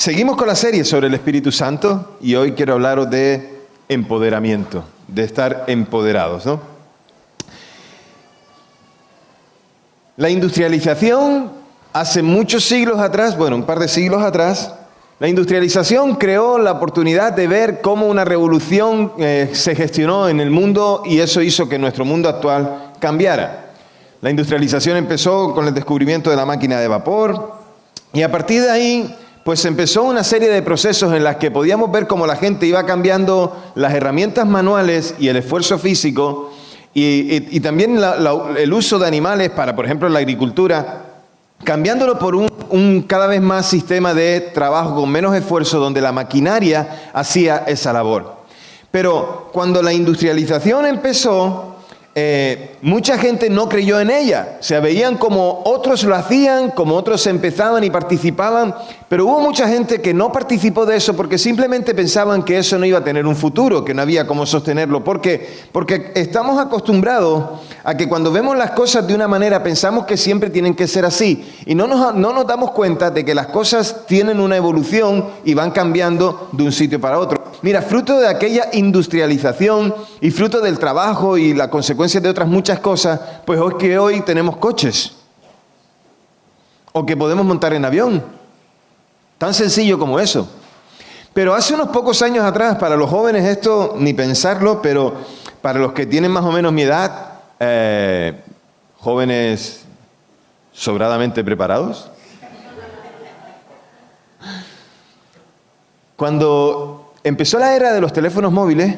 Seguimos con la serie sobre el Espíritu Santo y hoy quiero hablaros de empoderamiento, de estar empoderados, ¿no? La industrialización hace muchos siglos atrás, bueno, un par de siglos atrás, la industrialización creó la oportunidad de ver cómo una revolución se gestionó en el mundo y eso hizo que nuestro mundo actual cambiara. La industrialización empezó con el descubrimiento de la máquina de vapor y a partir de ahí pues empezó una serie de procesos en las que podíamos ver cómo la gente iba cambiando las herramientas manuales y el esfuerzo físico y también el uso de animales para, por ejemplo, la agricultura, cambiándolo por un cada vez más sistema de trabajo con menos esfuerzo donde la maquinaria hacía esa labor. Pero cuando la industrialización empezó, mucha gente no creyó en ella. Se veían como otros lo hacían, como otros empezaban y participaban, pero hubo mucha gente que no participó de eso porque simplemente pensaban que eso no iba a tener un futuro, que no había cómo sostenerlo. ¿Por qué? Porque estamos acostumbrados a que cuando vemos las cosas de una manera pensamos que siempre tienen que ser así y no nos damos cuenta de que las cosas tienen una evolución y van cambiando de un sitio para otro. Mira, fruto de aquella industrialización y fruto del trabajo y la consecuencia de otras muchas cosas, pues hoy tenemos coches o que podemos montar en avión, tan sencillo como eso. Pero hace unos pocos años atrás, para los jóvenes esto ni pensarlo, pero para los que tienen más o menos mi edad, jóvenes sobradamente preparados, cuando empezó la era de los teléfonos móviles,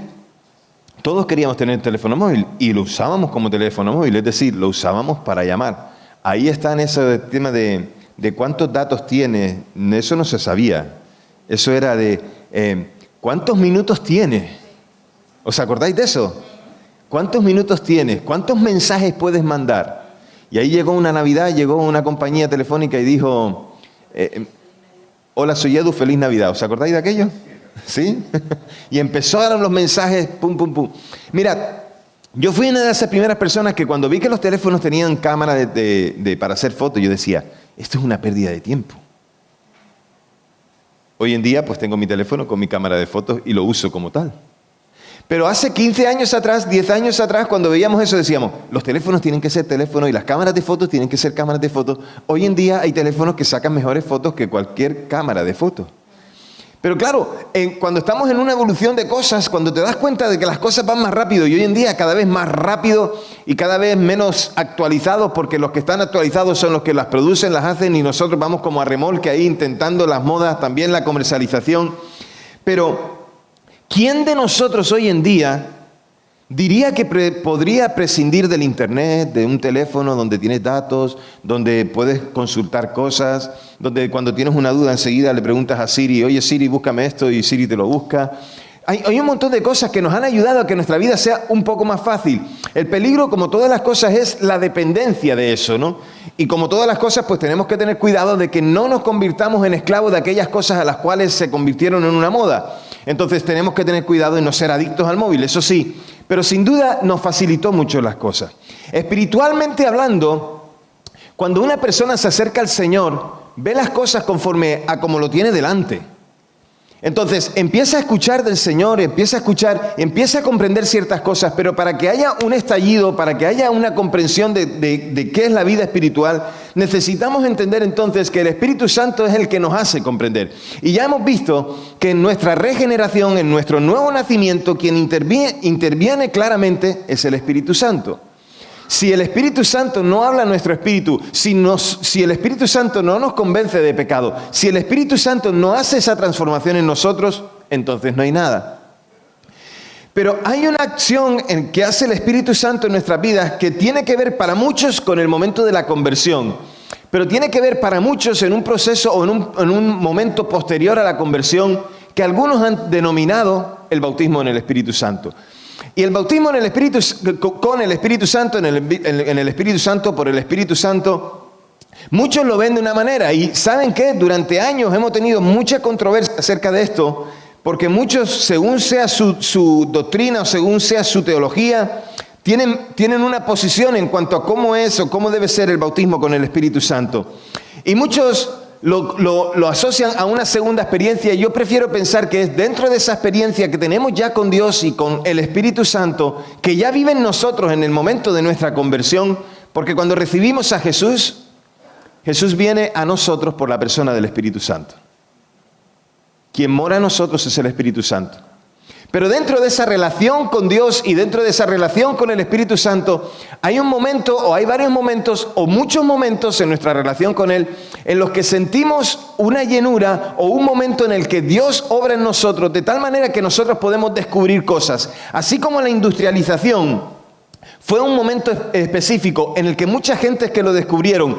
todos queríamos tener teléfono móvil y lo usábamos como teléfono móvil, es decir, lo usábamos para llamar. Ahí está en ese tema de cuántos datos tiene, eso no se sabía. Eso era de cuántos minutos tiene. ¿Os acordáis de eso? ¿Cuántos minutos tienes? ¿Cuántos mensajes puedes mandar? Y ahí llegó una Navidad, llegó una compañía telefónica y dijo, hola, soy Edu, feliz Navidad. ¿Os acordáis de aquello? ¿Sí? Y empezaron los mensajes, pum, pum, pum. Mira, yo fui una de esas primeras personas que cuando vi que los teléfonos tenían cámara para hacer fotos, yo decía, esto es una pérdida de tiempo. Hoy en día, pues tengo mi teléfono con mi cámara de fotos y lo uso como tal. Pero hace 15 años atrás, 10 años atrás, cuando veíamos eso, decíamos, los teléfonos tienen que ser teléfonos y las cámaras de fotos tienen que ser cámaras de fotos. Hoy en día hay teléfonos que sacan mejores fotos que cualquier cámara de fotos. Pero claro, cuando estamos en una evolución de cosas, cuando te das cuenta de que las cosas van más rápido y hoy en día cada vez más rápido y cada vez menos actualizados, porque los que están actualizados son los que las producen, las hacen y nosotros vamos como a remolque ahí intentando las modas, también la comercialización. Pero, ¿quién de nosotros hoy en día diría que podría prescindir del internet, de un teléfono donde tienes datos, donde puedes consultar cosas, donde cuando tienes una duda enseguida le preguntas a Siri, oye Siri, búscame esto y Siri te lo busca? Hay un montón de cosas que nos han ayudado a que nuestra vida sea un poco más fácil. El peligro, como todas las cosas, es la dependencia de eso, ¿no? Y como todas las cosas, pues tenemos que tener cuidado de que no nos convirtamos en esclavos de aquellas cosas a las cuales se convirtieron en una moda. Entonces tenemos que tener cuidado en no ser adictos al móvil, eso sí. Pero sin duda nos facilitó mucho las cosas. Espiritualmente hablando, cuando una persona se acerca al Señor, ve las cosas conforme a como lo tiene delante. Entonces empieza a escuchar del Señor, empieza a comprender ciertas cosas, pero para que haya un estallido, para que haya una comprensión de qué es la vida espiritual, necesitamos entender entonces que el Espíritu Santo es el que nos hace comprender. Y ya hemos visto que en nuestra regeneración, en nuestro nuevo nacimiento, quien interviene claramente es el Espíritu Santo. Si el Espíritu Santo no habla a nuestro espíritu, si el Espíritu Santo no nos convence de pecado, si el Espíritu Santo no hace esa transformación en nosotros, entonces no hay nada. Pero hay una acción que hace el Espíritu Santo en nuestras vidas que tiene que ver para muchos con el momento de la conversión, pero tiene que ver para muchos en un proceso o en un momento posterior a la conversión que algunos han denominado el bautismo en el Espíritu Santo. Y el bautismo con el Espíritu Santo, en el Espíritu Santo, por el Espíritu Santo, muchos lo ven de una manera. Y ¿saben qué? Durante años hemos tenido mucha controversia acerca de esto, porque muchos, según sea su doctrina o según sea su teología, tienen una posición en cuanto a cómo es o cómo debe ser el bautismo con el Espíritu Santo. Y muchos lo asocian a una segunda experiencia. Yo prefiero pensar que es dentro de esa experiencia que tenemos ya con Dios y con el Espíritu Santo, que ya vive en nosotros en el momento de nuestra conversión, porque cuando recibimos a Jesús, Jesús viene a nosotros por la persona del Espíritu Santo. Quien mora en nosotros es el Espíritu Santo. Pero dentro de esa relación con Dios y dentro de esa relación con el Espíritu Santo, hay un momento o hay varios momentos o muchos momentos en nuestra relación con Él en los que sentimos una llenura o un momento en el que Dios obra en nosotros de tal manera que nosotros podemos descubrir cosas. Así como la industrialización fue un momento específico en el que mucha gente que lo descubrieron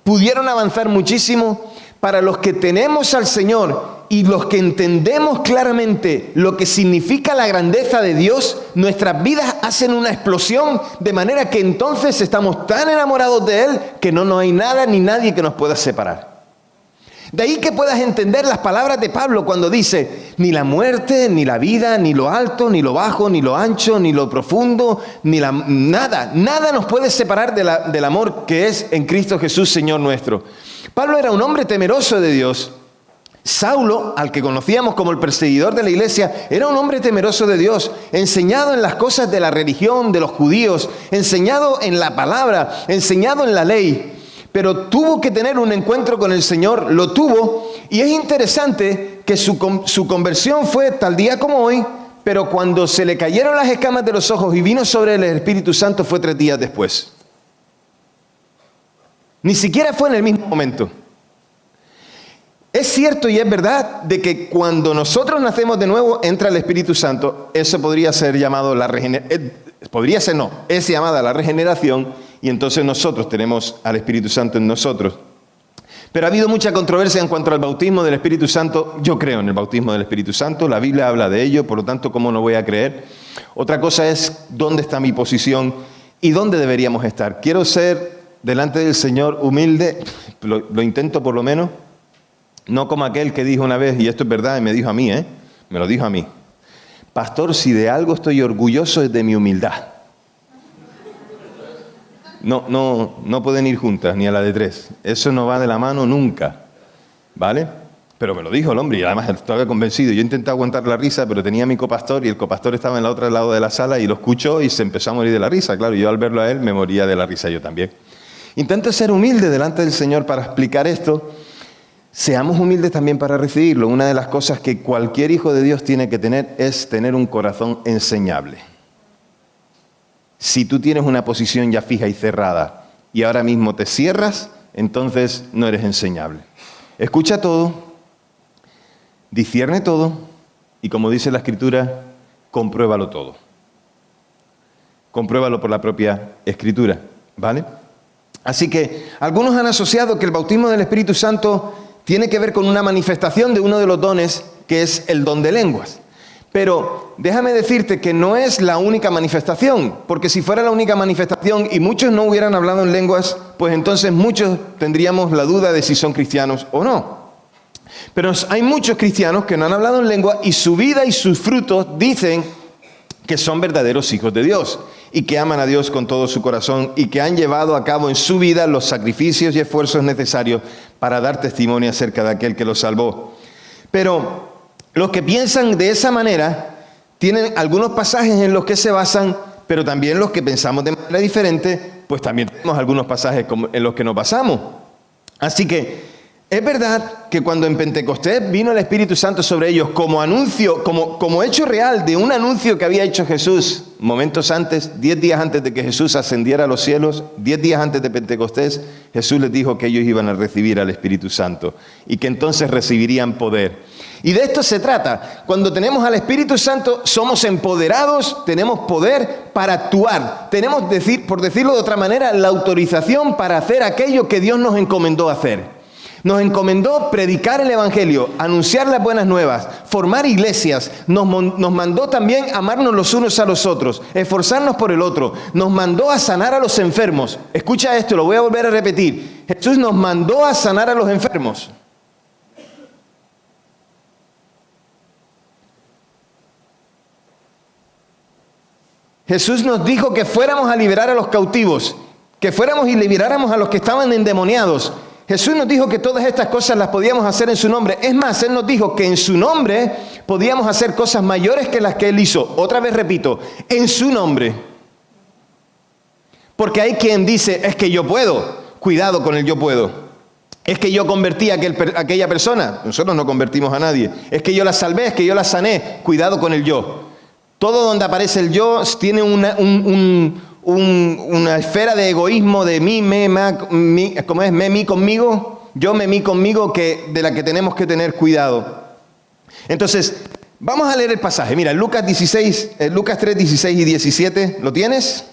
pudieron avanzar muchísimo. Para los que tenemos al Señor y los que entendemos claramente lo que significa la grandeza de Dios, nuestras vidas hacen una explosión, de manera que entonces estamos tan enamorados de Él que no hay nada ni nadie que nos pueda separar. De ahí que puedas entender las palabras de Pablo cuando dice: ni la muerte, ni la vida, ni lo alto, ni lo bajo, ni lo ancho, ni lo profundo, nada nos puede separar del amor que es en Cristo Jesús, Señor nuestro. Pablo era un hombre temeroso de Dios. Saulo, al que conocíamos como el perseguidor de la iglesia, era un hombre temeroso de Dios, enseñado en las cosas de la religión, de los judíos, enseñado en la palabra, enseñado en la ley. Pero tuvo que tener un encuentro con el Señor, lo tuvo, y es interesante que su conversión fue tal día como hoy, pero cuando se le cayeron las escamas de los ojos y vino sobre él el Espíritu Santo fue 3 días después. Ni siquiera fue en el mismo momento. Es cierto y es verdad de que cuando nosotros nacemos de nuevo entra el Espíritu Santo. Eso podría ser llamado es llamada la regeneración, y entonces nosotros tenemos al Espíritu Santo en nosotros. Pero ha habido mucha controversia en cuanto al bautismo del Espíritu Santo. Yo creo en el bautismo del Espíritu Santo, la Biblia habla de ello, por lo tanto, ¿cómo no voy a creer? Otra cosa es dónde está mi posición y dónde deberíamos estar. Quiero ser delante del Señor humilde, lo intento por lo menos, no como aquel que dijo una vez, y esto es verdad, y me dijo a mí, me lo dijo a mí: pastor, si de algo estoy orgulloso es de mi humildad. No pueden ir juntas, ni a la de 3. Eso no va de la mano nunca, ¿vale? Pero me lo dijo el hombre y además estaba convencido. Yo intenté aguantar la risa, pero tenía a mi copastor y el copastor estaba en el otro lado de la sala y lo escuchó y se empezó a morir de la risa. Claro, yo al verlo a él me moría de la risa yo también. Intento ser humilde delante del Señor para explicar esto. Seamos humildes también para recibirlo. Una de las cosas que cualquier hijo de Dios tiene que tener es tener un corazón enseñable. Si tú tienes una posición ya fija y cerrada y ahora mismo te cierras, entonces no eres enseñable. Escucha todo, discierne todo y, como dice la Escritura, compruébalo todo. Compruébalo por la propia Escritura, ¿vale? Así que algunos han asociado que el bautismo del Espíritu Santo tiene que ver con una manifestación de uno de los dones, que es el don de lenguas. Pero déjame decirte que no es la única manifestación, porque si fuera la única manifestación y muchos no hubieran hablado en lenguas, pues entonces muchos tendríamos la duda de si son cristianos o no. Pero hay muchos cristianos que no han hablado en lengua y su vida y sus frutos dicen que son verdaderos hijos de Dios y que aman a Dios con todo su corazón y que han llevado a cabo en su vida los sacrificios y esfuerzos necesarios para dar testimonio acerca de aquel que los salvó. Pero los que piensan de esa manera tienen algunos pasajes en los que se basan, pero también los que pensamos de manera diferente, pues también tenemos algunos pasajes en los que nos basamos. Así que es verdad que cuando en Pentecostés vino el Espíritu Santo sobre ellos como anuncio, como hecho real de un anuncio que había hecho Jesús momentos antes, 10 días antes de que Jesús ascendiera a los cielos, 10 días antes de Pentecostés, Jesús les dijo que ellos iban a recibir al Espíritu Santo y que entonces recibirían poder. Y de esto se trata. Cuando tenemos al Espíritu Santo, somos empoderados, tenemos poder para actuar. Tenemos, por decirlo de otra manera, la autorización para hacer aquello que Dios nos encomendó hacer. Nos encomendó predicar el Evangelio, anunciar las buenas nuevas, formar iglesias. Nos mandó también amarnos los unos a los otros, esforzarnos por el otro. Nos mandó a sanar a los enfermos. Escucha esto, lo voy a volver a repetir. Jesús nos mandó a sanar a los enfermos. Jesús nos dijo que fuéramos a liberar a los cautivos, que fuéramos y liberáramos a los que estaban endemoniados. Jesús nos dijo que todas estas cosas las podíamos hacer en su nombre. Es más, Él nos dijo que en su nombre podíamos hacer cosas mayores que las que Él hizo. Otra vez repito, en su nombre. Porque hay quien dice, es que yo puedo. Cuidado con el yo puedo. Es que yo convertí a aquella persona. Nosotros no convertimos a nadie. Es que yo la salvé, es que yo la sané. Cuidado con el yo. Todo donde aparece el yo tiene una esfera de egoísmo de mí, ¿cómo es? Me, mí, conmigo. Yo, me, mí, conmigo, de la que tenemos que tener cuidado. Entonces, vamos a leer el pasaje. Mira, Lucas 3, 16 y 17. ¿Lo tienes?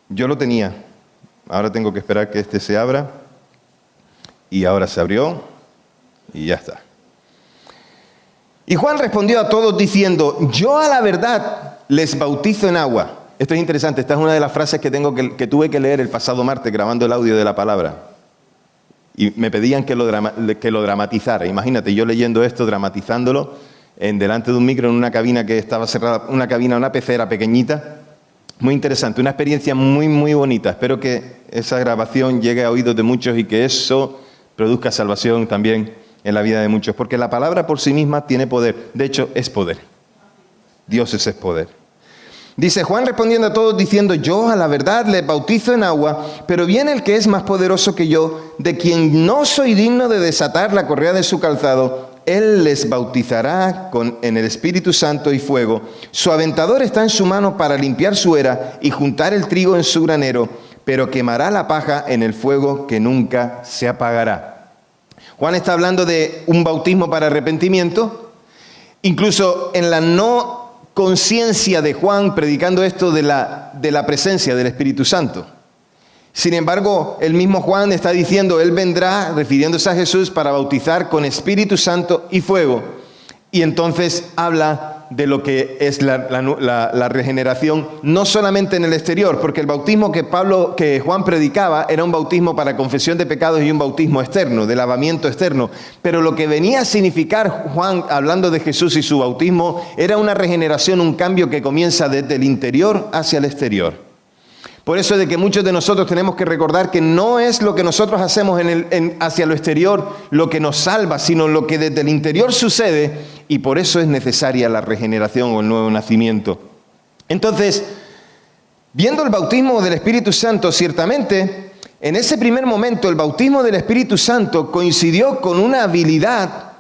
Yo lo tenía. Ahora tengo que esperar que este se abra. Y ahora se abrió. Y ya está. Y Juan respondió a todos diciendo, yo a la verdad les bautizo en agua. Esto es interesante, esta es una de las frases que tuve que leer el pasado martes grabando el audio de la palabra. Y me pedían que lo dramatizara. Imagínate, yo leyendo esto, dramatizándolo, delante de un micro en una cabina que estaba cerrada, una pecera pequeñita. Muy interesante, una experiencia muy, muy bonita. Espero que esa grabación llegue a oídos de muchos y que eso produzca salvación también en la vida de muchos, porque la palabra por sí misma tiene poder. De hecho, es poder. Dios es poder. Dice Juan respondiendo a todos diciendo, yo a la verdad les bautizo en agua, pero viene el que es más poderoso que yo, de quien no soy digno de desatar la correa de su calzado. Él les bautizará en el Espíritu Santo y fuego. Su aventador está en su mano para limpiar su era y juntar el trigo en su granero, pero quemará la paja en el fuego que nunca se apagará. Juan está hablando de un bautismo para arrepentimiento. Incluso en la no conciencia de Juan, predicando esto de la presencia del Espíritu Santo. Sin embargo, el mismo Juan está diciendo, Él vendrá, refiriéndose a Jesús, para bautizar con Espíritu Santo y fuego. Y entonces habla de lo que es la regeneración, no solamente en el exterior, porque el bautismo que Juan predicaba era un bautismo para confesión de pecados y un bautismo externo, de lavamiento externo. Pero lo que venía a significar Juan, hablando de Jesús y su bautismo, era una regeneración, un cambio que comienza desde el interior hacia el exterior. Por eso es de que muchos de nosotros tenemos que recordar que no es lo que nosotros hacemos hacia lo exterior lo que nos salva, sino lo que desde el interior sucede, y por eso es necesaria la regeneración o el nuevo nacimiento. Entonces, viendo el bautismo del Espíritu Santo, ciertamente, en ese primer momento el bautismo del Espíritu Santo coincidió con una habilidad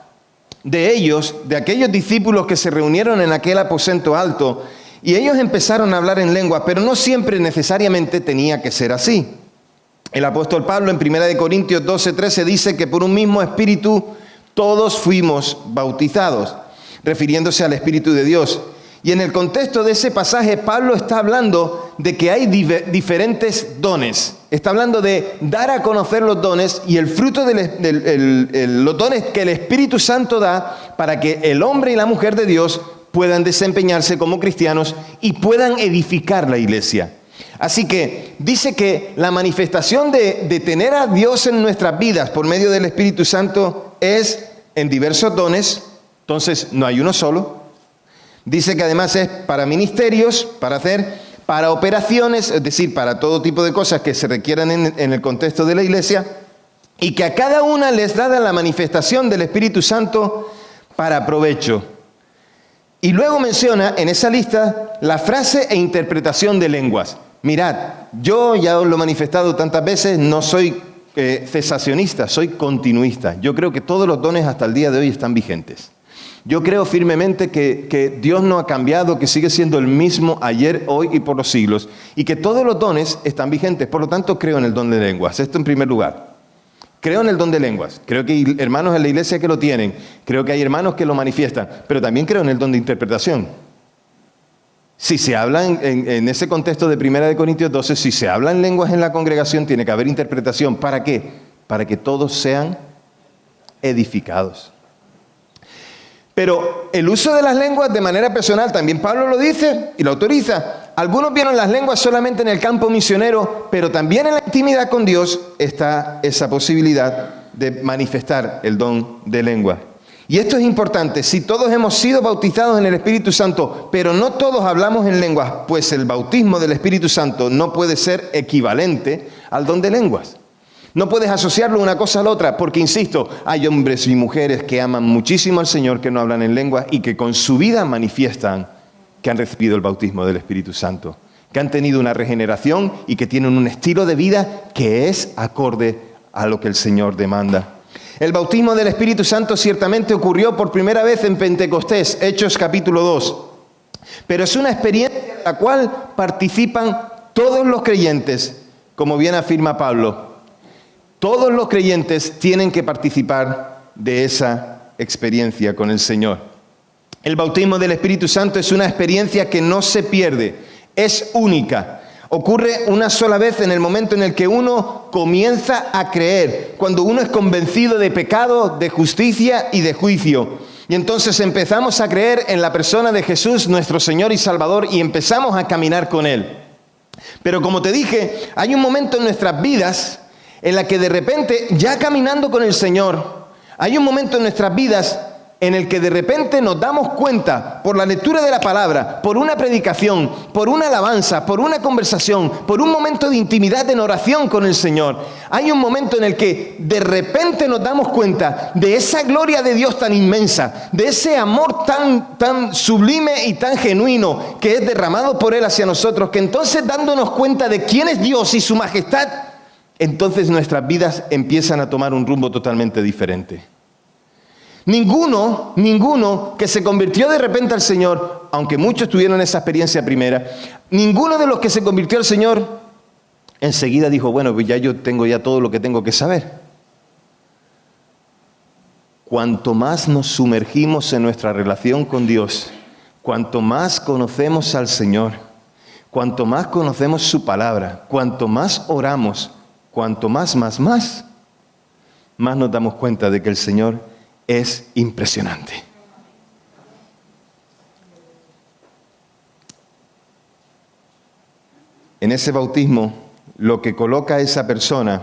de aquellos discípulos que se reunieron en aquel aposento alto, y ellos empezaron a hablar en lengua, pero no siempre necesariamente tenía que ser así. El apóstol Pablo en 1 Corintios 12:13 dice que por un mismo espíritu todos fuimos bautizados, refiriéndose al Espíritu de Dios. Y en el contexto de ese pasaje, Pablo está hablando de que hay diferentes dones. Está hablando de dar a conocer los dones y el fruto de los dones que el Espíritu Santo da para que el hombre y la mujer de Dios puedan desempeñarse como cristianos y puedan edificar la iglesia. Así que dice que la manifestación de tener a Dios en nuestras vidas por medio del Espíritu Santo es en diversos dones. Entonces no hay uno solo. Dice que además es para ministerios, para operaciones, es decir, para todo tipo de cosas que se requieran en el contexto de la iglesia, y que a cada una les da la manifestación del Espíritu Santo para provecho. Y luego menciona en esa lista la frase e interpretación de lenguas. Mirad, yo ya os lo he manifestado tantas veces, no soy cesacionista, soy continuista. Yo creo que todos los dones hasta el día de hoy están vigentes. Yo creo firmemente que Dios no ha cambiado, que sigue siendo el mismo ayer, hoy y por los siglos, y que todos los dones están vigentes. Por lo tanto, creo en el don de lenguas. Esto en primer lugar. Creo en el don de lenguas. Creo que hay hermanos en la iglesia que lo tienen. Creo que hay hermanos que lo manifiestan. Pero también creo en el don de interpretación. Si se habla en ese contexto de 1 Corintios 12, si se habla en lenguas en la congregación, tiene que haber interpretación. ¿Para qué? Para que todos sean edificados. Pero el uso de las lenguas de manera personal, también Pablo lo dice y lo autoriza. Algunos vieron las lenguas solamente en el campo misionero, pero también en la intimidad con Dios está esa posibilidad de manifestar el don de lengua. Y esto es importante, si todos hemos sido bautizados en el Espíritu Santo, pero no todos hablamos en lenguas, pues el bautismo del Espíritu Santo no puede ser equivalente al don de lenguas. No puedes asociarlo una cosa a la otra, porque insisto, hay hombres y mujeres que aman muchísimo al Señor, que no hablan en lenguas y que con su vida manifiestan que han recibido el bautismo del Espíritu Santo, que han tenido una regeneración y que tienen un estilo de vida que es acorde a lo que el Señor demanda. El bautismo del Espíritu Santo ciertamente ocurrió por primera vez en Pentecostés, Hechos capítulo 2. Pero es una experiencia en la cual participan todos los creyentes, como bien afirma Pablo. Todos los creyentes tienen que participar de esa experiencia con el Señor. El bautismo del Espíritu Santo es una experiencia que no se pierde, es única. Ocurre una sola vez en el momento en el que uno comienza a creer, cuando uno es convencido de pecado, de justicia y de juicio. Y entonces empezamos a creer en la persona de Jesús, nuestro Señor y Salvador, y empezamos a caminar con Él. Pero como te dije, hay un momento en nuestras vidas en la que de repente, ya caminando con el Señor, hay un momento en nuestras vidas en el que de repente nos damos cuenta, por la lectura de la palabra, por una predicación, por una alabanza, por una conversación, por un momento de intimidad en oración con el Señor. Hay un momento en el que de repente nos damos cuenta de esa gloria de Dios tan inmensa, de ese amor tan sublime y tan genuino que es derramado por Él hacia nosotros, que entonces dándonos cuenta de quién es Dios y su majestad, entonces nuestras vidas empiezan a tomar un rumbo totalmente diferente. Ninguno que se convirtió de repente al Señor, aunque muchos tuvieron esa experiencia primera, ninguno de los que se convirtió al Señor enseguida dijo, bueno, pues yo tengo ya todo lo que tengo que saber. Cuanto más nos sumergimos en nuestra relación con Dios, cuanto más conocemos al Señor, cuanto más conocemos su palabra, cuanto más oramos, cuanto más nos damos cuenta de que el Señor es impresionante. En ese bautismo, lo que coloca a esa persona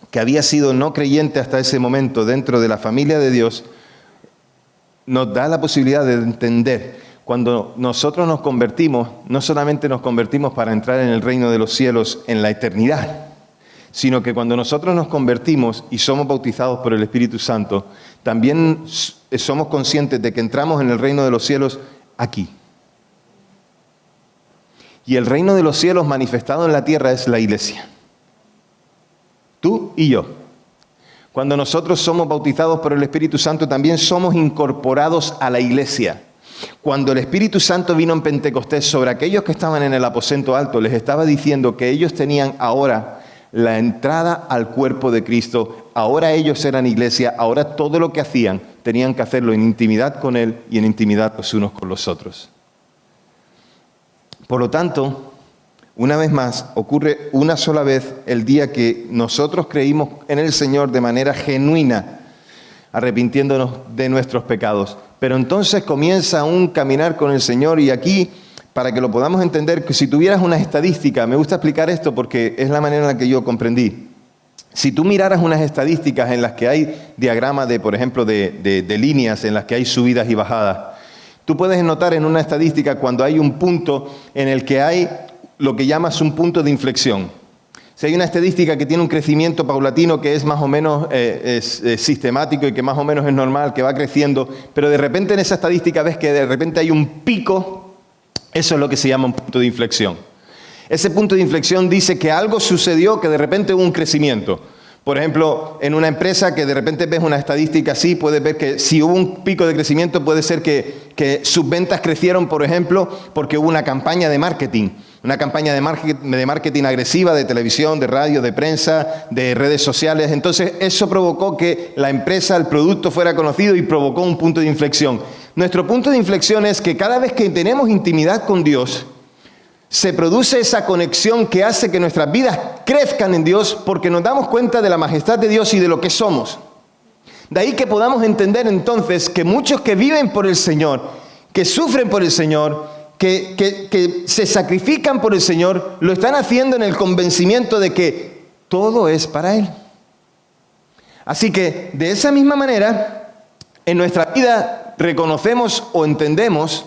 que había sido no creyente hasta ese momento dentro de la familia de Dios, nos da la posibilidad de entender, cuando nosotros nos convertimos, no solamente nos convertimos para entrar en el reino de los cielos en la eternidad, sino que cuando nosotros nos convertimos y somos bautizados por el Espíritu Santo, también somos conscientes de que entramos en el reino de los cielos aquí. Y el reino de los cielos manifestado en la tierra es la iglesia. Tú y yo. Cuando nosotros somos bautizados por el Espíritu Santo, también somos incorporados a la iglesia. Cuando el Espíritu Santo vino en Pentecostés sobre aquellos que estaban en el aposento alto, les estaba diciendo que ellos tenían ahora la entrada al cuerpo de Cristo. Ahora ellos eran iglesia, ahora todo lo que hacían tenían que hacerlo en intimidad con Él y en intimidad los unos con los otros. Por lo tanto, una vez más, ocurre una sola vez el día que nosotros creímos en el Señor de manera genuina, arrepintiéndonos de nuestros pecados. Pero entonces comienza un caminar con el Señor, y aquí, para que lo podamos entender, que si tuvieras una estadística, me gusta explicar esto porque es la manera en la que yo comprendí. Si tú miraras unas estadísticas en las que hay diagramas de, por ejemplo, de líneas en las que hay subidas y bajadas, tú puedes notar en una estadística cuando hay un punto en el que hay lo que llamas un punto de inflexión. Si hay una estadística que tiene un crecimiento paulatino que es más o menos es sistemático y que más o menos es normal, que va creciendo, pero de repente en esa estadística ves que de repente hay un pico. Eso es lo que se llama un punto de inflexión. Ese punto de inflexión dice que algo sucedió, que de repente hubo un crecimiento. Por ejemplo, en una empresa que de repente ves una estadística así, puedes ver que si hubo un pico de crecimiento, puede ser que sus ventas crecieron, por ejemplo, porque hubo una campaña de marketing. Una campaña de marketing agresiva, de televisión, de radio, de prensa, de redes sociales. Entonces, eso provocó que la empresa, el producto fuera conocido y provocó un punto de inflexión. Nuestro punto de inflexión es que cada vez que tenemos intimidad con Dios, se produce esa conexión que hace que nuestras vidas crezcan en Dios, porque nos damos cuenta de la majestad de Dios y de lo que somos. De ahí que podamos entender entonces que muchos que viven por el Señor, que sufren por el Señor, que se sacrifican por el Señor, lo están haciendo en el convencimiento de que todo es para Él. Así que, de esa misma manera, En nuestra vida reconocemos o entendemos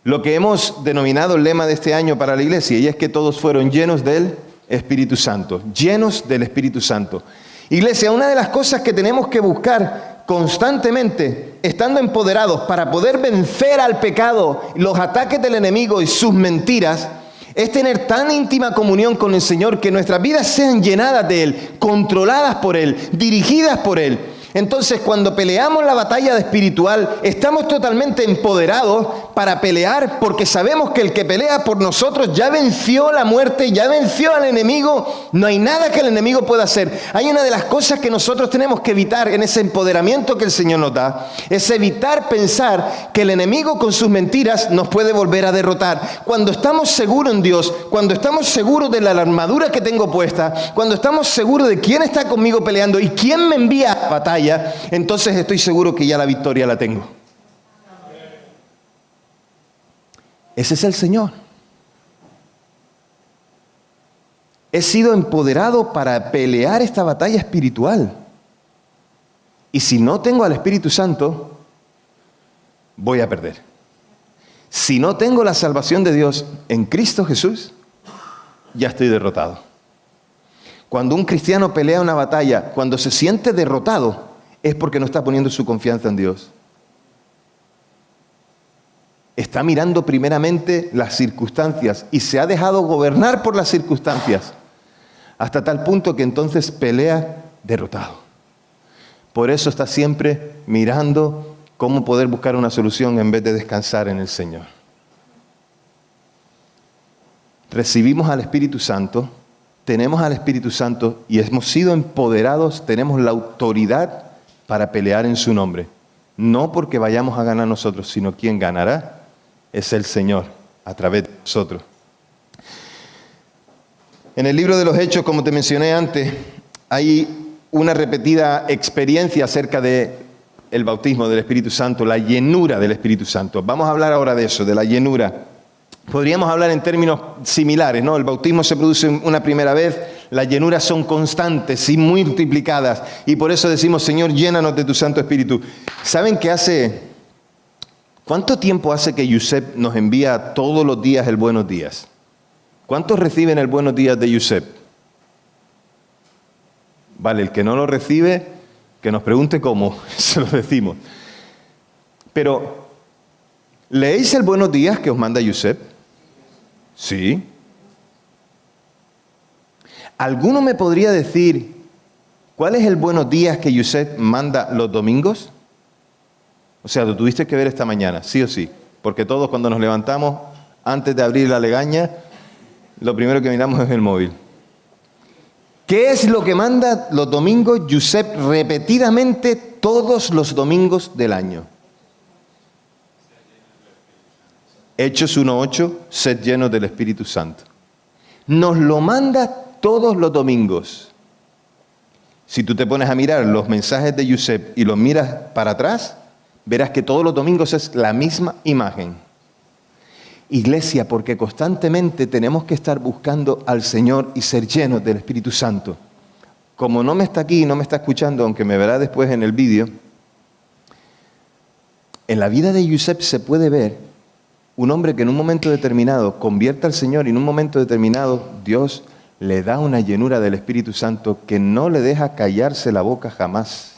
lo que hemos denominado el lema de este año para la iglesia, y es que todos fueron llenos del Espíritu Santo, llenos del Espíritu Santo. Iglesia, una de las cosas que tenemos que buscar constantemente, estando empoderados para poder vencer al pecado, los ataques del enemigo y sus mentiras, es tener tan íntima comunión con el Señor que nuestras vidas sean llenadas de Él, controladas por Él, dirigidas por Él. Entonces, cuando peleamos la batalla espiritual, estamos totalmente empoderados para pelear, porque sabemos que el que pelea por nosotros ya venció la muerte, ya venció al enemigo. No hay nada que el enemigo pueda hacer. Hay una de las cosas que nosotros tenemos que evitar en ese empoderamiento que el Señor nos da, es evitar pensar que el enemigo con sus mentiras nos puede volver a derrotar. Cuando estamos seguros en Dios, cuando estamos seguros de la armadura que tengo puesta, cuando estamos seguros de quién está conmigo peleando y quién me envía a la batalla, entonces estoy seguro que ya la victoria la tengo. Ese es el Señor. He sido empoderado para pelear esta batalla espiritual. Y si no tengo al Espíritu Santo, voy a perder. Si no tengo la salvación de Dios en Cristo Jesús, ya estoy derrotado. Cuando un cristiano pelea una batalla, cuando se siente derrotado, es porque no está poniendo su confianza en Dios. Está mirando primeramente las circunstancias y se ha dejado gobernar por las circunstancias, hasta tal punto que entonces pelea derrotado. Por eso está siempre mirando cómo poder buscar una solución en vez de descansar en el Señor. Recibimos al Espíritu Santo, tenemos al Espíritu Santo y hemos sido empoderados, tenemos la autoridad para pelear en su nombre. No porque vayamos a ganar nosotros, sino quien ganará es el Señor a través de nosotros. En el libro de los Hechos, como te mencioné antes, hay una repetida experiencia acerca de el bautismo del Espíritu Santo, la llenura del Espíritu Santo. Vamos a hablar ahora de eso, de la llenura. Podríamos hablar en términos similares, ¿no? El bautismo se produce una primera vez, las llenuras son constantes y multiplicadas, y por eso decimos, Señor, llénanos de tu Santo Espíritu. ¿Saben qué cuánto tiempo hace que Yusef nos envía todos los días el buenos días? ¿Cuántos reciben el buenos días de Yusef? Vale, el que no lo recibe, que nos pregunte cómo, se lo decimos. Pero, ¿leéis el buenos días que os manda Yusef? Sí. ¿Alguno me podría decir cuál es el buenos días que Yusef manda los domingos? O sea, lo tuviste que ver esta mañana, sí o sí. Porque todos cuando nos levantamos, antes de abrir la legaña, lo primero que miramos es el móvil. ¿Qué es lo que manda los domingos Yusef repetidamente todos los domingos del año? Hechos 1:8, sed llenos del Espíritu Santo. Nos lo manda todos los domingos. Si tú te pones a mirar los mensajes de Yusef y los miras para atrás, verás que todos los domingos es la misma imagen. Iglesia, porque constantemente tenemos que estar buscando al Señor y ser llenos del Espíritu Santo. Como no me está aquí y no me está escuchando, aunque me verá después en el vídeo, en la vida de Yusef se puede ver un hombre que en un momento determinado convierte al Señor y en un momento determinado Dios le da una llenura del Espíritu Santo que no le deja callarse la boca jamás.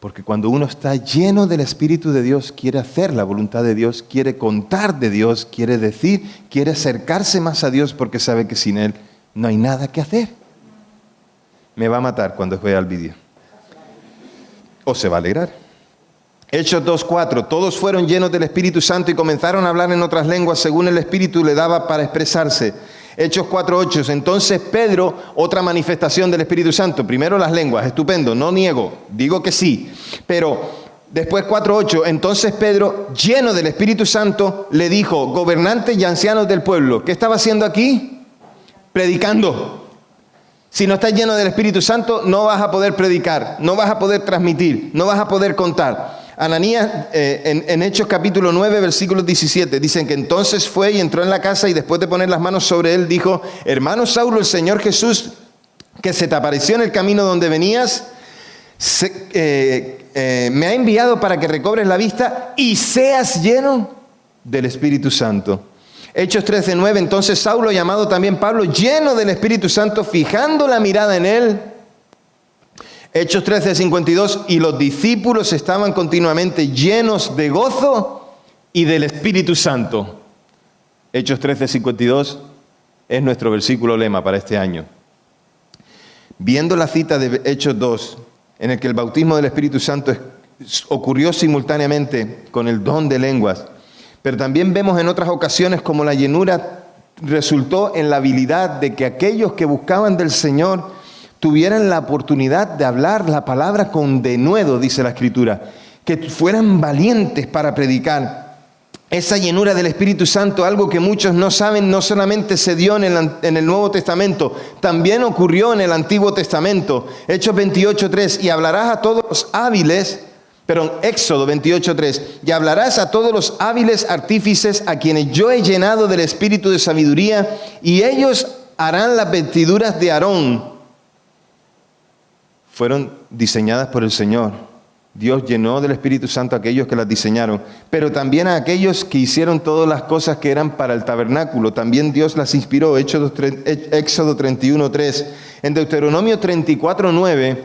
Porque cuando uno está lleno del Espíritu de Dios, quiere hacer la voluntad de Dios, quiere contar de Dios, quiere decir, quiere acercarse más a Dios porque sabe que sin Él no hay nada que hacer. Me va a matar cuando vea el vídeo. O se va a alegrar. Hechos 2:4, todos fueron llenos del Espíritu Santo y comenzaron a hablar en otras lenguas según el Espíritu le daba para expresarse. Hechos 4:8, entonces Pedro, otra manifestación del Espíritu Santo, primero las lenguas, estupendo, no niego, digo que sí, pero después 4:8, entonces Pedro, lleno del Espíritu Santo, le dijo, gobernantes y ancianos del pueblo, ¿qué estaba haciendo aquí? Predicando. Si no estás lleno del Espíritu Santo, no vas a poder predicar, no vas a poder transmitir, no vas a poder contar. Ananías, en Hechos capítulo 9, versículo 17, dicen que entonces fue y entró en la casa y después de poner las manos sobre él, dijo, hermano Saulo, el Señor Jesús, que se te apareció en el camino donde venías, me ha enviado para que recobres la vista y seas lleno del Espíritu Santo. Hechos 13:9, entonces Saulo, llamado también Pablo, lleno del Espíritu Santo, fijando la mirada en él. Hechos 13:52, y los discípulos estaban continuamente llenos de gozo y del Espíritu Santo. Hechos 13:52 es nuestro versículo lema para este año. Viendo la cita de Hechos 2, en el que el bautismo del Espíritu Santo ocurrió simultáneamente con el don de lenguas, pero también vemos en otras ocasiones como la llenura resultó en la habilidad de que aquellos que buscaban del Señor tuvieran la oportunidad de hablar la palabra con denuedo, dice la Escritura, que fueran valientes para predicar. Esa llenura del Espíritu Santo, algo que muchos no saben, no solamente se dio en el Nuevo Testamento, también ocurrió en el Antiguo Testamento. Hechos 28:3, y hablarás a todos los hábiles, Éxodo 28:3, y hablarás a todos los hábiles artífices a quienes yo he llenado del espíritu de sabiduría, y ellos harán las vestiduras de Aarón. Fueron diseñadas por el Señor. Dios llenó del Espíritu Santo a aquellos que las diseñaron, pero también a aquellos que hicieron todas las cosas que eran para el tabernáculo. También Dios las inspiró. Éxodo 31:3. En Deuteronomio 34:9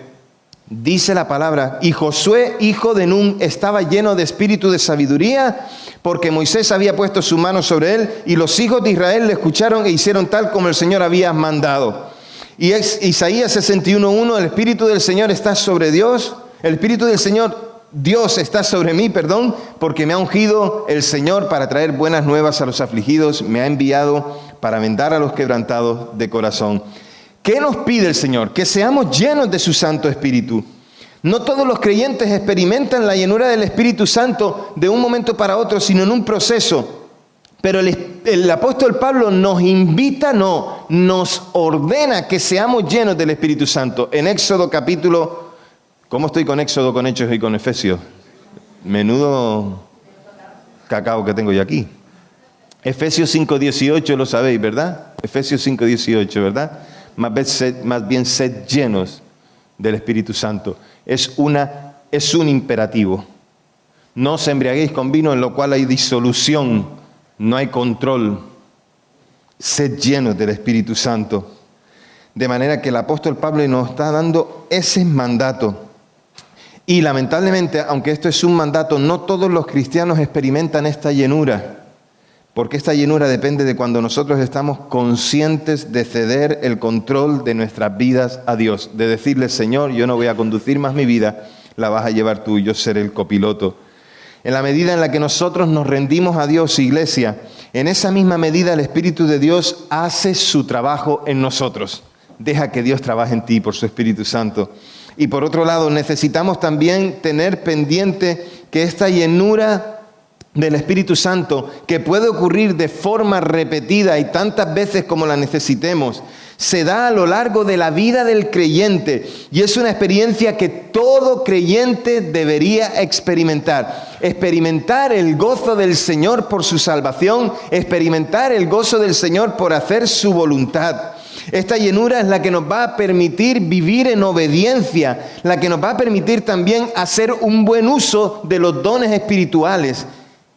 dice la palabra, y Josué, hijo de Nun, estaba lleno de espíritu de sabiduría, porque Moisés había puesto su mano sobre él, y los hijos de Israel le escucharon e hicieron tal como el Señor había mandado. Y Isaías 61:1, el Espíritu del Señor está sobre Dios. El Espíritu del Señor, Dios está sobre mí, porque me ha ungido el Señor para traer buenas nuevas a los afligidos, me ha enviado para vendar a los quebrantados de corazón. ¿Qué nos pide el Señor? Que seamos llenos de su Santo Espíritu. No todos los creyentes experimentan la llenura del Espíritu Santo de un momento para otro, sino en un proceso. Pero el apóstol Pablo nos invita, nos ordena que seamos llenos del Espíritu Santo. En Éxodo capítulo... ¿Cómo estoy con Éxodo, con Hechos y con Efesios? Menudo cacao que tengo yo aquí. Efesios 5:18 lo sabéis, ¿verdad? Efesios 5:18, ¿verdad? Más bien sed llenos del Espíritu Santo. Es un imperativo. No os embriaguéis con vino, en lo cual hay disolución, no hay control. Sed llenos del Espíritu Santo. De manera que el apóstol Pablo nos está dando ese mandato. Y lamentablemente, aunque esto es un mandato, no todos los cristianos experimentan esta llenura, porque esta llenura depende de cuando nosotros estamos conscientes de ceder el control de nuestras vidas a Dios, de decirle, Señor, yo no voy a conducir más mi vida, la vas a llevar tú y yo seré el copiloto. En la medida en la que nosotros nos rendimos a Dios, iglesia, en esa misma medida el Espíritu de Dios hace su trabajo en nosotros. Deja que Dios trabaje en ti por su Espíritu Santo. Y por otro lado, necesitamos también tener pendiente que esta llenura del Espíritu Santo, que puede ocurrir de forma repetida y tantas veces como la necesitemos, se da a lo largo de la vida del creyente. Y es una experiencia que todo creyente debería experimentar. Experimentar el gozo del Señor por su salvación, experimentar el gozo del Señor por hacer su voluntad. Esta llenura es la que nos va a permitir vivir en obediencia, la que nos va a permitir también hacer un buen uso de los dones espirituales,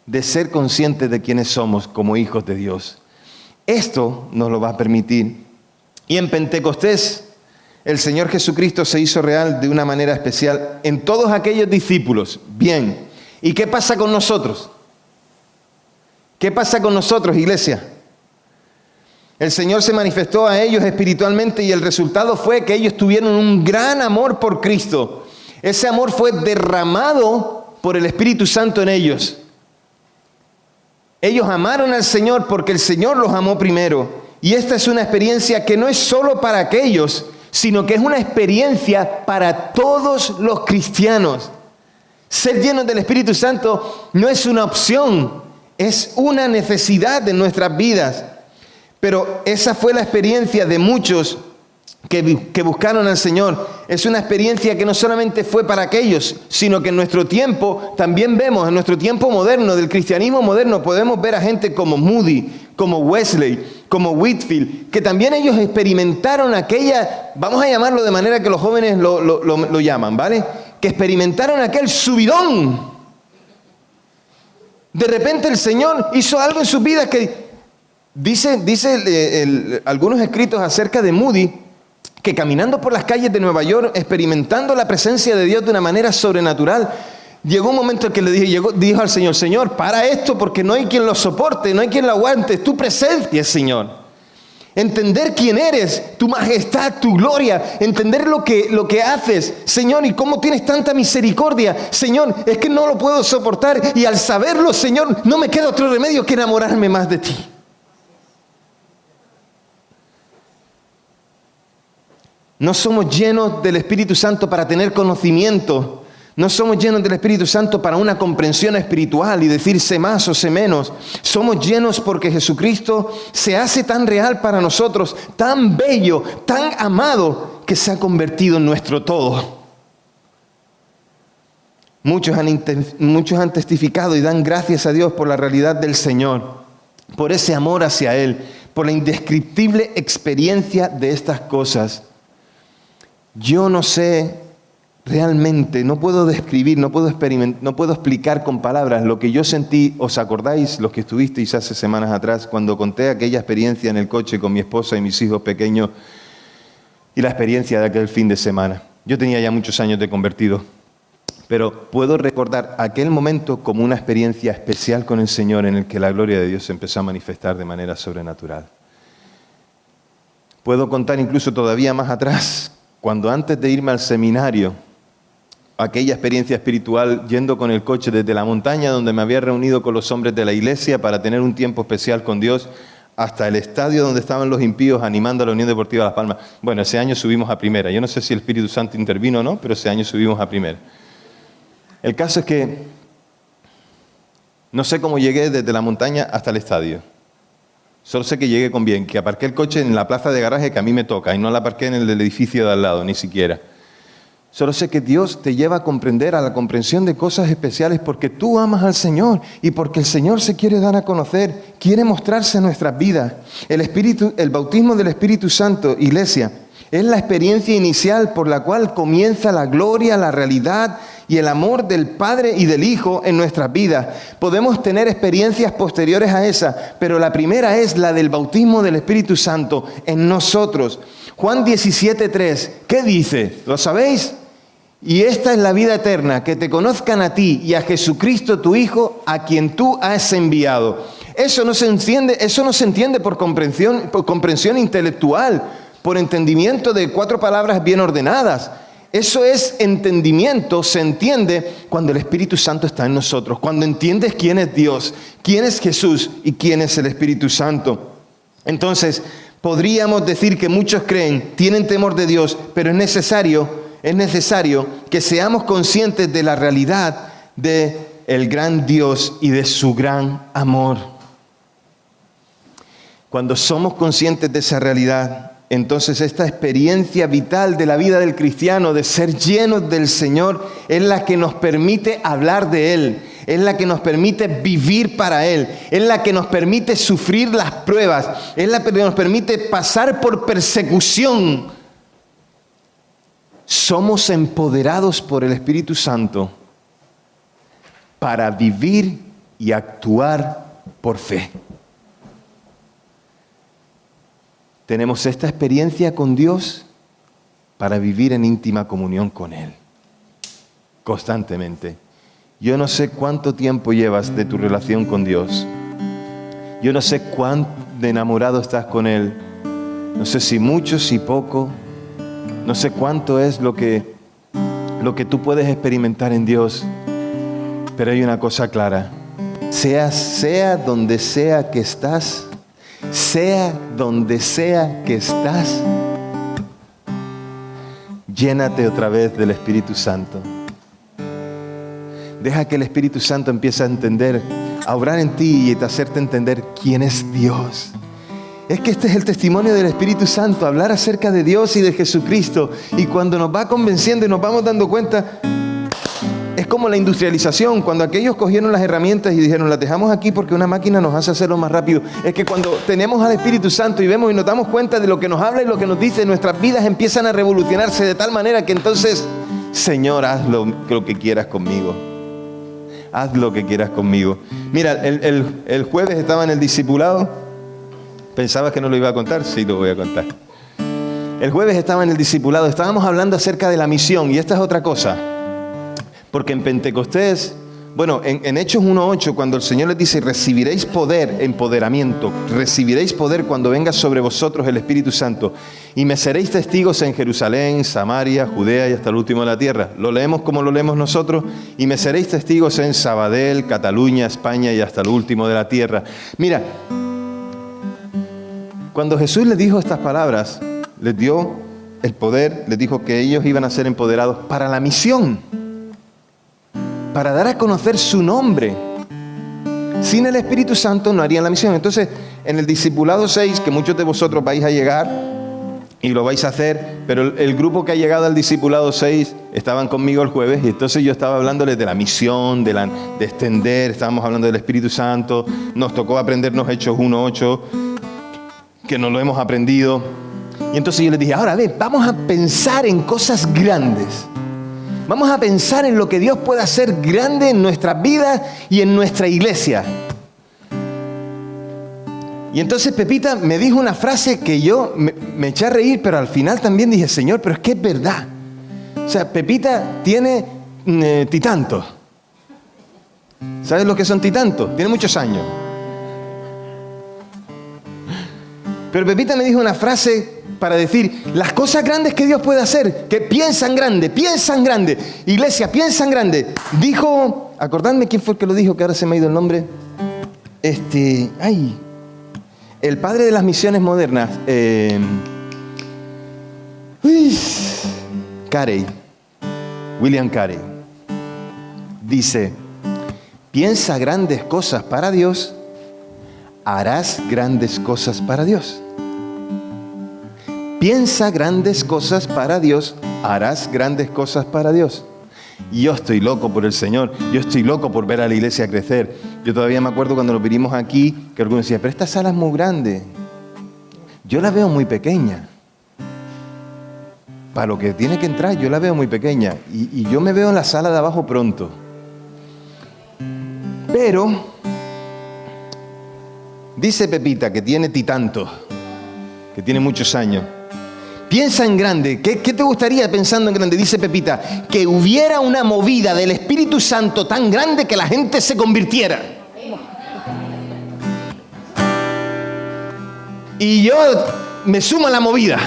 de ser conscientes de quiénes somos como hijos de Dios. Esto nos lo va a permitir. Y en Pentecostés, el Señor Jesucristo se hizo real de una manera especial en todos aquellos discípulos. Bien, ¿y qué pasa con nosotros? ¿Qué pasa con nosotros, iglesia? El Señor se manifestó a ellos espiritualmente y el resultado fue que ellos tuvieron un gran amor por Cristo. Ese amor fue derramado por el Espíritu Santo en ellos. Ellos amaron al Señor porque el Señor los amó primero. Y esta es una experiencia que no es solo para aquellos, sino que es una experiencia para todos los cristianos. Ser llenos del Espíritu Santo no es una opción, es una necesidad de nuestras vidas. Pero esa fue la experiencia de muchos que buscaron al Señor. Es una experiencia que no solamente fue para aquellos, sino que en nuestro tiempo también vemos, en nuestro tiempo moderno, del cristianismo moderno, podemos ver a gente como Moody, como Wesley, como Whitefield, que también ellos experimentaron aquella, vamos a llamarlo de manera que los jóvenes lo llaman, ¿vale? Que experimentaron aquel subidón. De repente el Señor hizo algo en sus vidas que dice algunos escritos acerca de Moody, que caminando por las calles de Nueva York, experimentando la presencia de Dios de una manera sobrenatural, llegó un momento en que dijo al Señor, Señor, para esto porque no hay quien lo soporte, no hay quien lo aguante, es tu presencia, Señor. Entender quién eres, tu majestad, tu gloria, entender lo que haces, Señor, y cómo tienes tanta misericordia. Señor, es que no lo puedo soportar y al saberlo, Señor, no me queda otro remedio que enamorarme más de ti. No somos llenos del Espíritu Santo para tener conocimiento. No somos llenos del Espíritu Santo para una comprensión espiritual y decir sé más o sé menos. Somos llenos porque Jesucristo se hace tan real para nosotros, tan bello, tan amado, que se ha convertido en nuestro todo. Muchos han testificado y dan gracias a Dios por la realidad del Señor, por ese amor hacia Él, por la indescriptible experiencia de estas cosas. Yo no sé realmente, no puedo describir, no puedo explicar con palabras lo que yo sentí. ¿Os acordáis, los que estuvisteis hace semanas atrás, cuando conté aquella experiencia en el coche con mi esposa y mis hijos pequeños y la experiencia de aquel fin de semana? Yo tenía ya muchos años de convertido, pero puedo recordar aquel momento como una experiencia especial con el Señor en el que la gloria de Dios se empezó a manifestar de manera sobrenatural. Puedo contar incluso todavía más atrás, cuando antes de irme al seminario, aquella experiencia espiritual yendo con el coche desde la montaña donde me había reunido con los hombres de la iglesia para tener un tiempo especial con Dios, hasta el estadio donde estaban los impíos animando a la Unión Deportiva Las Palmas. Bueno, ese año subimos a primera. Yo no sé si el Espíritu Santo intervino o no, pero ese año subimos a primera. El caso es que no sé cómo llegué desde la montaña hasta el estadio. Solo sé que llegué con bien, que aparqué el coche en la plaza de garaje que a mí me toca y no la aparqué en el del edificio de al lado, ni siquiera. Solo sé que Dios te lleva a comprender, a la comprensión de cosas especiales porque tú amas al Señor y porque el Señor se quiere dar a conocer, quiere mostrarse en nuestras vidas. El bautismo del Espíritu Santo, iglesia, es la experiencia inicial por la cual comienza la gloria, la realidad y el amor del Padre y del Hijo en nuestras vidas. Podemos tener experiencias posteriores a esa, pero la primera es la del bautismo del Espíritu Santo en nosotros. Juan 17:3, ¿qué dice? ¿Lo sabéis? Y esta es la vida eterna, que te conozcan a ti y a Jesucristo tu Hijo, a quien tú has enviado. Eso no se entiende por comprensión intelectual, por entendimiento de 4 palabras bien ordenadas. Eso es entendimiento, se entiende cuando el Espíritu Santo está en nosotros, cuando entiendes quién es Dios, quién es Jesús y quién es el Espíritu Santo. Entonces, podríamos decir que muchos creen, tienen temor de Dios, pero es necesario que seamos conscientes de la realidad del gran Dios y de su gran amor. Cuando somos conscientes de esa realidad, entonces esta experiencia vital de la vida del cristiano, de ser llenos del Señor, es la que nos permite hablar de Él, es la que nos permite vivir para Él, es la que nos permite sufrir las pruebas, es la que nos permite pasar por persecución. Somos empoderados por el Espíritu Santo para vivir y actuar por fe. Tenemos esta experiencia con Dios para vivir en íntima comunión con Él, constantemente. Yo no sé cuánto tiempo llevas de tu relación con Dios. Yo no sé cuán enamorado estás con Él. No sé si mucho, si poco. No sé cuánto es lo que tú puedes experimentar en Dios. Pero hay una cosa clara. Sea donde sea que estás, llénate otra vez del Espíritu Santo. Deja que el Espíritu Santo empiece a entender, a obrar en ti y a hacerte entender quién es Dios. Es que este es el testimonio del Espíritu Santo, hablar acerca de Dios y de Jesucristo. Y cuando nos va convenciendo y nos vamos dando cuenta, es como la industrialización. Cuando aquellos cogieron las herramientas y dijeron, las dejamos aquí porque una máquina nos hace hacerlo más rápido. Es que cuando tenemos al Espíritu Santo y vemos y nos damos cuenta de lo que nos habla y lo que nos dice, nuestras vidas empiezan a revolucionarse de tal manera que entonces, Señor, haz lo que quieras conmigo. Haz lo que quieras conmigo. Mira, el jueves estaba en el discipulado. ¿Pensabas que no lo iba a contar? Sí, lo voy a contar. El jueves estaba en el discipulado, estábamos hablando acerca de la misión, y esta es otra cosa, porque en Pentecostés, bueno, en Hechos 1:8, cuando el Señor les dice, recibiréis poder, empoderamiento, recibiréis poder cuando venga sobre vosotros el Espíritu Santo, y me seréis testigos en Jerusalén, Samaria, Judea y hasta el último de la tierra. Lo leemos como lo leemos nosotros, y me seréis testigos en Sabadell, Cataluña, España y hasta el último de la tierra. Mira, cuando Jesús les dijo estas palabras, les dio el poder, les dijo que ellos iban a ser empoderados para la misión, para dar a conocer su nombre. Sin el Espíritu Santo no harían la misión. Entonces, en el discipulado 6, que muchos de vosotros vais a llegar y lo vais a hacer, pero el grupo que ha llegado al discipulado 6 estaban conmigo el jueves, y entonces yo estaba hablándoles de la misión, de extender, estábamos hablando del Espíritu Santo, nos tocó aprendernos Hechos 1:8, que no lo hemos aprendido. Y entonces yo les dije, ahora vamos a pensar en cosas grandes. Vamos a pensar en lo que Dios puede hacer grande en nuestras vidas y en nuestra iglesia. Y entonces Pepita me dijo una frase que yo me eché a reír, pero al final también dije, Señor, pero es que es verdad. O sea, Pepita tiene titantos. ¿Sabes lo que son titantos? Tiene muchos años. Pero Pepita me dijo una frase para decir las cosas grandes que Dios puede hacer, que piensan grande, iglesia, piensan grande. Dijo, acordadme quién fue el que lo dijo, que ahora se me ha ido el nombre. El padre de las misiones modernas, Carey, William Carey, dice, piensa grandes cosas para Dios, harás grandes cosas para Dios. Piensa grandes cosas para Dios, harás grandes cosas para Dios. Y yo estoy loco por el Señor, yo estoy loco por ver a la iglesia crecer. Yo todavía me acuerdo cuando nos vinimos aquí, que algunos decían, pero esta sala es muy grande. Yo la veo muy pequeña. Para lo que tiene que entrar, yo la veo muy pequeña. Y yo me veo en la sala de abajo pronto. Pero, dice Pepita, que tiene titantos, que tiene muchos años. Piensa en grande. ¿Qué te gustaría pensando en grande? Dice Pepita, que hubiera una movida del Espíritu Santo tan grande que la gente se convirtiera. Y yo me sumo a la movida.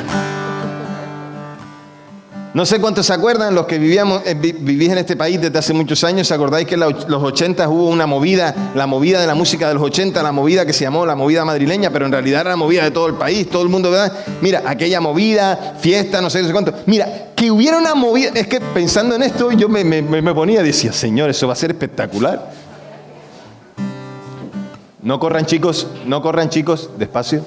No sé cuántos se acuerdan, los que vivís en este país desde hace muchos años, ¿se acordáis que en los 80 hubo una movida, la movida de la música de los 80, la movida que se llamó la movida madrileña, pero en realidad era la movida de todo el país, todo el mundo, ¿verdad? Mira, aquella movida, fiesta, no sé cuánto. Mira, que hubiera una movida, es que pensando en esto yo me ponía y decía, Señor, eso va a ser espectacular. No corran chicos, despacio.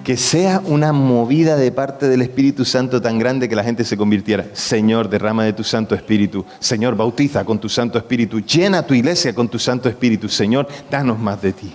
Que sea una movida de parte del Espíritu Santo tan grande que la gente se convirtiera. Señor, derrama de tu Santo Espíritu. Señor, bautiza con tu Santo Espíritu. Llena tu iglesia con tu Santo Espíritu. Señor, danos más de ti.